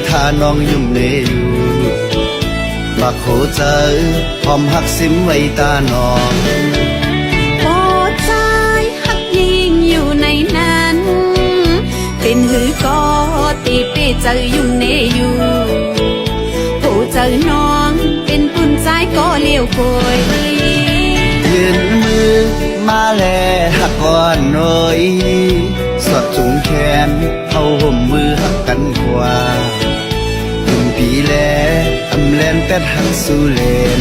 ท่าน้องยุ่งเนอยู่บักโหเจอพร้อมหักซิมไว้ตาน้องโปรดใจหักยิ่งอยู่ในนั้นเป็นหือก็ตีเป้เจอยุ่งเนอยู่ผู้เจอน้องเป็นปุ่นใจก็เลี้ยวโกยยืนมือมาแลหักก่อนหน่อยสอดจุงแขนเอาห่มมือหักกันกว่าถึงปีแลอำแลนแต่หักสู่เลน